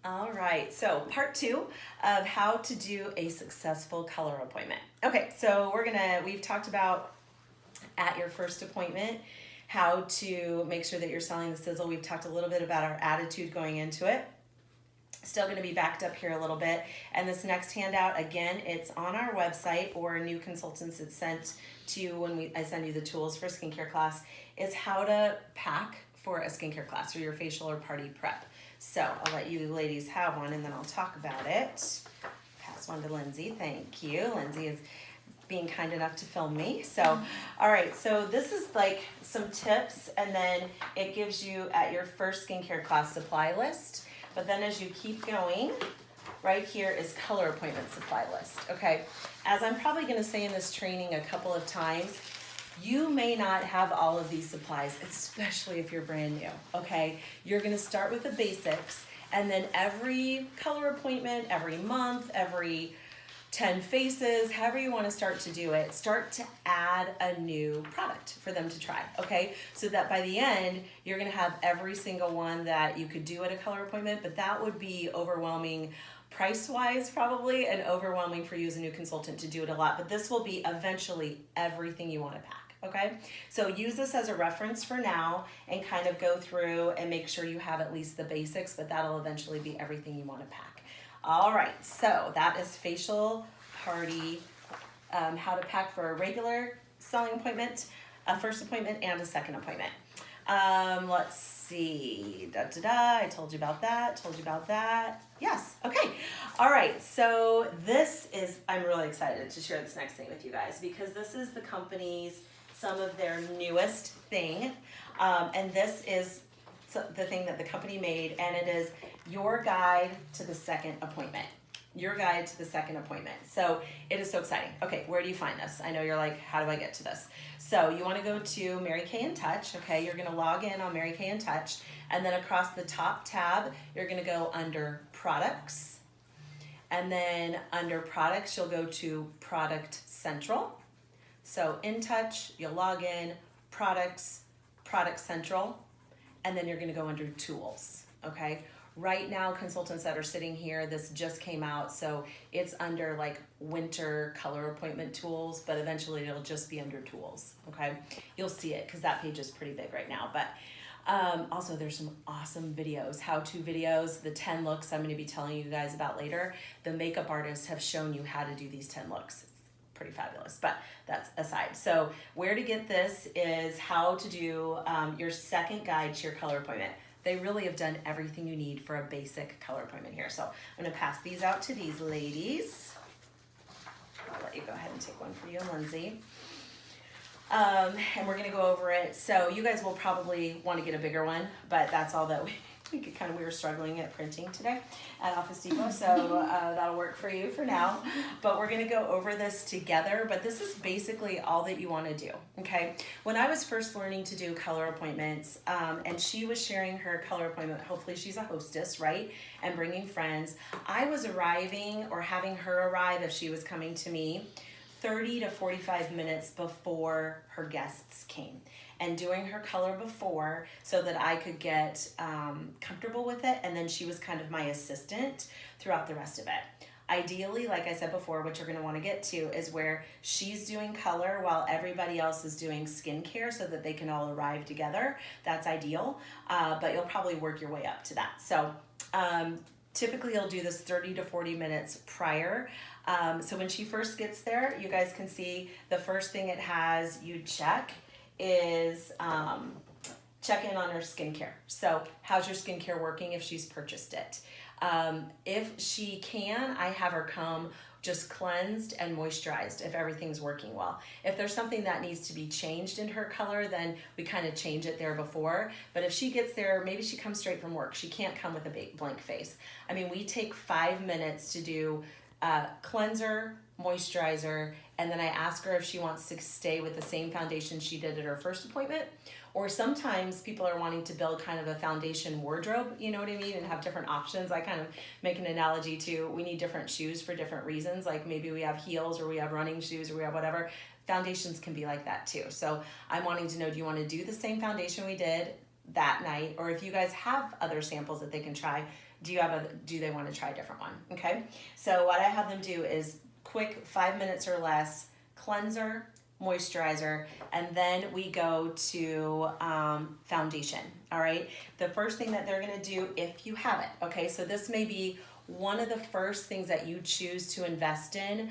All right, so part 2 of how to do a successful color appointment. Okay, so we've talked about at your first appointment how to make sure that you're selling the sizzle. We've talked a little bit about our attitude going into it. Still going to be backed up here a little bit. And this next handout, again, it's on our website, or new consultants it's sent to you when I send you the tools for a skincare class, is how to pack for a skincare class or your facial or party prep. So I'll let you ladies have one and then I'll talk about it. Pass one to Lindsay, thank you. Lindsay is being kind enough to film me. So, all right, so this is like some tips, and then it gives you at your first skincare class supply list. But then as you keep going, right here is color appointment supply list, okay? As I'm probably gonna say in this training a couple of times, you may not have all of these supplies, especially if you're brand new, okay? You're gonna start with the basics, and then every color appointment, every month, every 10 faces, however you wanna start to do it, start to add a new product for them to try, okay? So that by the end, you're gonna have every single one that you could do at a color appointment, but that would be overwhelming price-wise probably, and overwhelming for you as a new consultant to do it a lot, but this will be eventually everything you wanna pack. Okay, so use this as a reference for now and kind of go through and make sure you have at least the basics, but that'll eventually be everything you want to pack. All right, so that is facial, party, how to pack for a regular selling appointment, a first appointment, and a second appointment. Let's see, I told you about that, Yes, okay. All right, so I'm really excited to share this next thing with you guys because this is the company's, some of their newest thing, and this is the thing that the company made, and it is your guide to the second appointment. Your guide to the second appointment. So it is so exciting. Okay, where do you find this? I know you're like, how do I get to this? So you wanna go to Mary Kay in Touch, okay? You're gonna log in on Mary Kay in Touch, and then across the top tab, you're gonna go under Products, and then under Products, you'll go to Product Central. So in Touch, you'll log in, Products, Product Central, and then you're gonna go under Tools, okay? Right now, consultants that are sitting here, this just came out, so it's under like winter color appointment tools, but eventually it'll just be under tools, okay? You'll see it because that page is pretty big right now, but also there's some awesome videos, how-to videos, the 10 looks I'm gonna be telling you guys about later. The makeup artists have shown you how to do these 10 looks. Pretty fabulous, but that's aside. So where to get this is how to do your second guide to your color appointment. They really have done everything you need for a basic color appointment here. So I'm gonna pass these out to these ladies. I'll let you go ahead and take one for you and Lindsay. And we're gonna go over it. So you guys will probably wanna get a bigger one, but that's all that we were struggling at printing today at Office Depot, so that'll work for you for now. But we're gonna go over this together, but this is basically all that you wanna do, okay? When I was first learning to do color appointments, and she was sharing her color appointment, hopefully she's a hostess, right? And bringing friends, I was arriving or having her arrive if she was coming to me 30 to 45 minutes before her guests came, and doing her color before so that I could get comfortable with it, and then she was kind of my assistant throughout the rest of it. Ideally, like I said before, what you're gonna wanna get to is where she's doing color while everybody else is doing skincare so that they can all arrive together. That's ideal, but you'll probably work your way up to that. So typically you'll do this 30 to 40 minutes prior. So when she first gets there, you guys can see the first thing it has you check is check in on her skincare. So how's your skincare working if she's purchased it? If she can, I have her come just cleansed and moisturized if everything's working well. If there's something that needs to be changed in her color, then we kind of change it there before. But if she gets there, maybe she comes straight from work. She can't come with a blank face. I mean, we take 5 minutes to do cleanser, moisturizer, and then I ask her if she wants to stay with the same foundation she did at her first appointment. Or sometimes people are wanting to build kind of a foundation wardrobe, you know what I mean, and have different options. I kind of make an analogy to, we need different shoes for different reasons, like maybe we have heels or we have running shoes or we have whatever. Foundations can be like that too. So I'm wanting to know, do you want to do the same foundation we did that night, or if you guys have other samples that they can try, do they want to try a different one? Okay, so what I have them do is quick 5 minutes or less cleanser, moisturizer, and then we go to foundation. All right, the first thing that they're going to do, if you have it, okay, so this may be one of the first things that you choose to invest in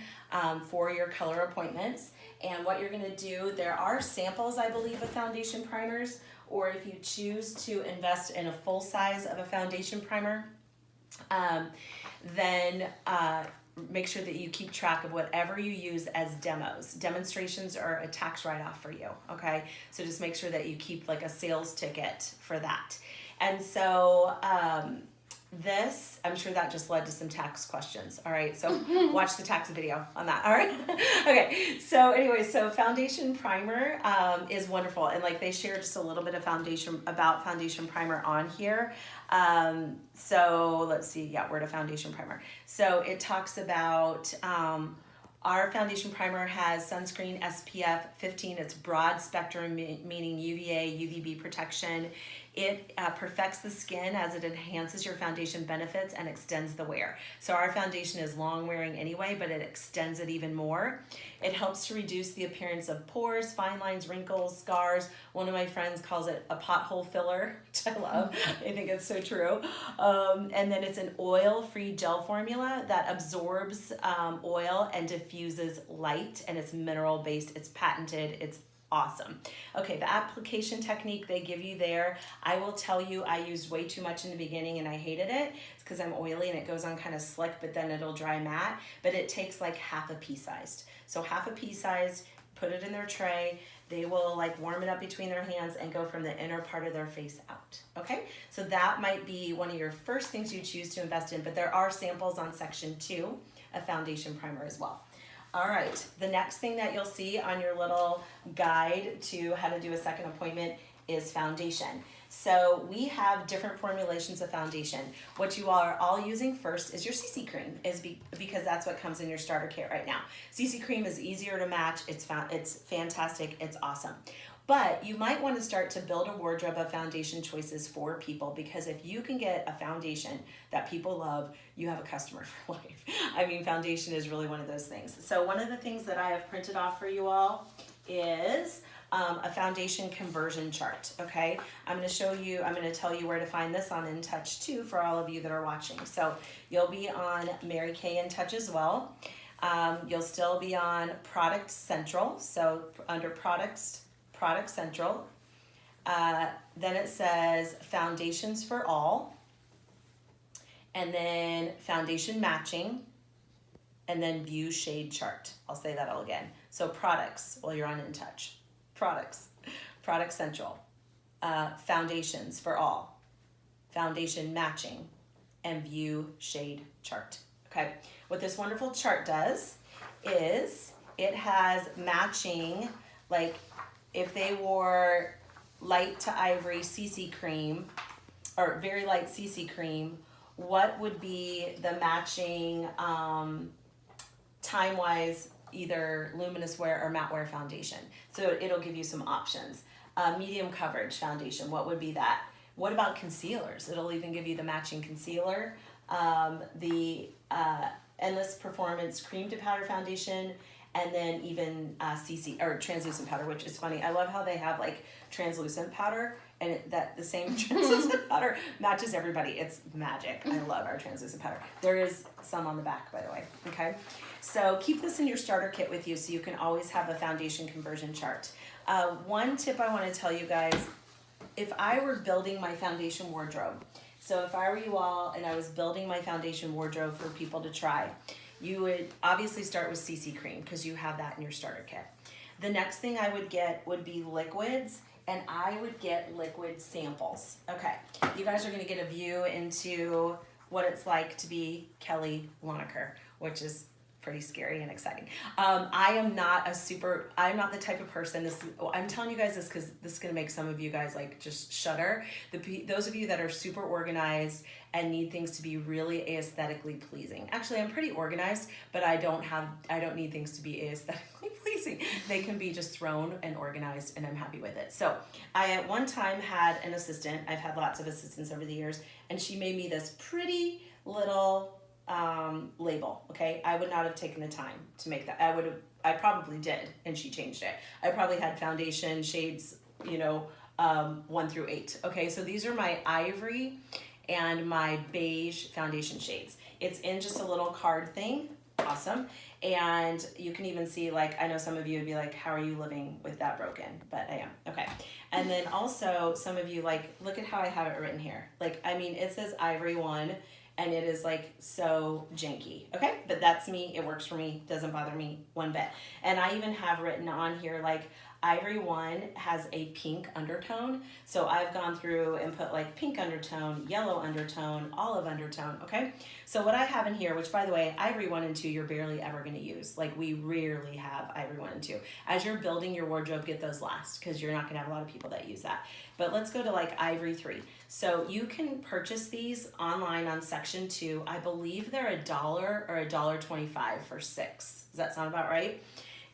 for your color appointments. And what you're going to do, there are samples, I believe, of foundation primers, or if you choose to invest in a full size of a foundation primer, then make sure that you keep track of whatever you use as demos. Demonstrations are a tax write-off for you, okay? So just make sure that you keep like a sales ticket for that. And so this, I'm sure that just led to some tax questions, all right? So watch the tax video on that, all right? Okay, so anyway, so foundation primer is wonderful. And like they share just a little bit of foundation primer on here. So let's see, yeah, word of foundation primer. So it talks about our foundation primer has sunscreen SPF 15. It's broad spectrum, meaning UVA, UVB protection. It perfects the skin as it enhances your foundation benefits and extends the wear. So our foundation is long wearing anyway, but it extends it even more. It helps to reduce the appearance of pores, fine lines, wrinkles, scars. One of my friends calls it a pothole filler, which I love. I think it's so true. And then it's an oil-free gel formula that absorbs oil and diffuses light, and it's mineral-based. It's patented. It's awesome. Okay, the application technique they give you there, I will tell you, I used way too much in the beginning and I hated it. It's because I'm oily and it goes on kind of slick, but then it'll dry matte. But it takes like half a pea sized. So half a pea sized, put it in their tray. They will like warm it up between their hands and go from the inner part of their face out. Okay, so that might be one of your first things you choose to invest in, but there are samples on section 2 of foundation primer as well. All right, the next thing that you'll see on your little guide to how to do a second appointment is foundation. So we have different formulations of foundation. What you are all using first is your CC cream, because that's what comes in your starter kit right now. CC cream is easier to match, it's fantastic, it's awesome. But you might want to start to build a wardrobe of foundation choices for people, because if you can get a foundation that people love, you have a customer for life. I mean, foundation is really one of those things. So one of the things that I have printed off for you all is a foundation conversion chart, okay? I'm going to tell you where to find this on InTouch too for all of you that are watching. So you'll be on Mary Kay InTouch as well. You'll still be on Product Central, so under Product Central. Then it says Foundations for All, and then Foundation Matching, and then View Shade Chart. I'll say that all again. So products, well, you're on InTouch. Products, Product Central, Foundations for All, Foundation Matching, and View Shade Chart. Okay, what this wonderful chart does is it has matching, like if they wore light to ivory CC cream, or very light CC cream, what would be the matching time-wise, either luminous wear or matte wear foundation? So it'll give you some options. Medium coverage foundation, what would be that? What about concealers? It'll even give you the matching concealer. The Endless Performance cream to powder foundation, and then even CC or translucent powder, which is funny. I love how they have like translucent powder, and that the same translucent powder matches everybody. It's magic. I love our translucent powder. There is some on the back, by the way. Okay, so keep this in your starter kit with you so you can always have a foundation conversion chart. One tip I want to tell you guys: if I were building my foundation wardrobe, so if I were you all and I was building my foundation wardrobe for people to try, you would obviously start with CC cream because you have that in your starter kit. The next thing I would get would be liquids, and I would get liquid samples. Okay, you guys are going to get a view into what it's like to be Kelly Lonecker, which is pretty scary and exciting. I'm not the type of person, I'm telling you guys this because this is going to make some of you guys like just shudder. Those of you that are super organized and need things to be really aesthetically pleasing. Actually, I'm pretty organized, but I don't need things to be aesthetically pleasing. amazing. They can be just thrown and organized, and I'm happy with it. So I at one time had an assistant. I've had lots of assistants over the years, and she made me this pretty little label. Okay, I would not have taken the time to make that. I probably did, and she changed it. I probably had foundation shades, 1 through 8. Okay, so these are my ivory and my beige foundation shades. It's in just a little card thing. Awesome. And you can even see, like, I know some of you would be like, how are you living with that broken? But I am. Okay. And then also some of you, like, look at how I have it written here. Like, I mean, it says Ivory 1 and it is like so janky. Okay. But that's me. It works for me. Doesn't bother me one bit. And I even have written on here, like, Ivory 1 has a pink undertone. So I've gone through and put like pink undertone, yellow undertone, olive undertone, okay? So what I have in here, which by the way, Ivory 1 and 2, you're barely ever gonna use. Like we rarely have Ivory 1 and 2. As you're building your wardrobe, get those last because you're not gonna have a lot of people that use that. But let's go to like Ivory 3. So you can purchase these online on section 2. I believe they're $1 or $1.25 for 6. Does that sound about right?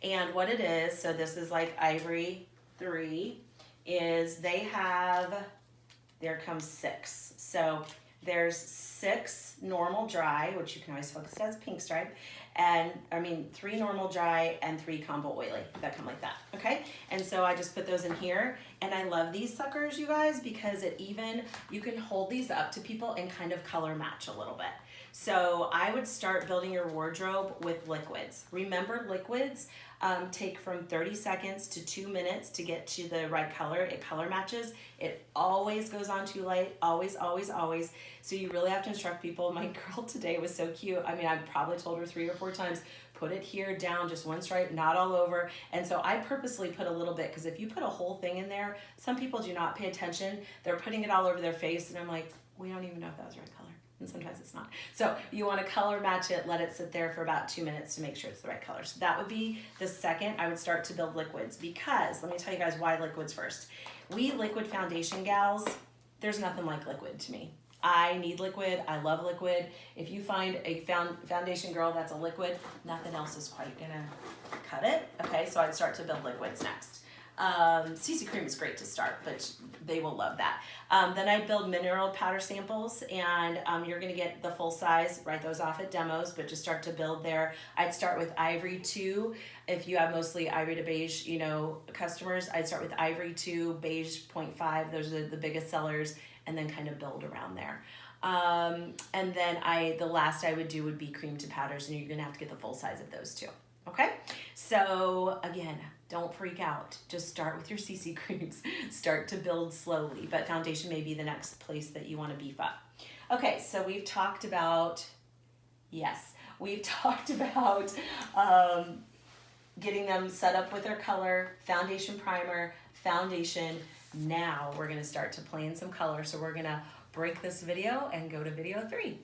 And what it is, so this is like Ivory 3, is there comes 6. So there's 6 normal dry, which you can always focus as pink stripe, and 3 normal dry and 3 combo oily that come like that, okay? And so I just put those in here, and I love these suckers, you guys, because you can hold these up to people and kind of color match a little bit. So I would start building your wardrobe with liquids. Remember, liquids take from 30 seconds to 2 minutes to get to the right color. It color matches. It always goes on too light, always, always, always. So you really have to instruct people. My girl today was so cute. I mean, I probably told her 3 or 4 times, put it here down, just one stripe, not all over. And so I purposely put a little bit, because if you put a whole thing in there, some people do not pay attention. They're putting it all over their face, and I'm like, we don't even know if that was the right color. And sometimes it's not. So you want to color match it, let it sit there for about 2 minutes to make sure it's the right color. So that would be the second I would start to build liquids, because let me tell you guys why liquids first. We liquid foundation gals, there's nothing like liquid to me. I need liquid. I love liquid. If you find a foundation girl that's a liquid, nothing else is quite gonna cut it. Okay, so I'd start to build liquids next. CC cream is great to start, but they will love that. Then I'd build mineral powder samples, and you're gonna get the full size, write those off at demos, but just start to build there. I'd start with Ivory 2. If you have mostly Ivory to beige, customers, I'd start with Ivory 2, beige 0.5, those are the biggest sellers, and then kind of build around there. And then the last I would do would be cream to powders, and you're gonna have to get the full size of those too. Okay, so again, don't freak out. Just start with your CC creams. Start to build slowly, but foundation may be the next place that you want to beef up. Okay, so we've talked about, getting them set up with their color, foundation primer, foundation. Now we're going to start to play in some color. So we're going to break this video and go to video 3.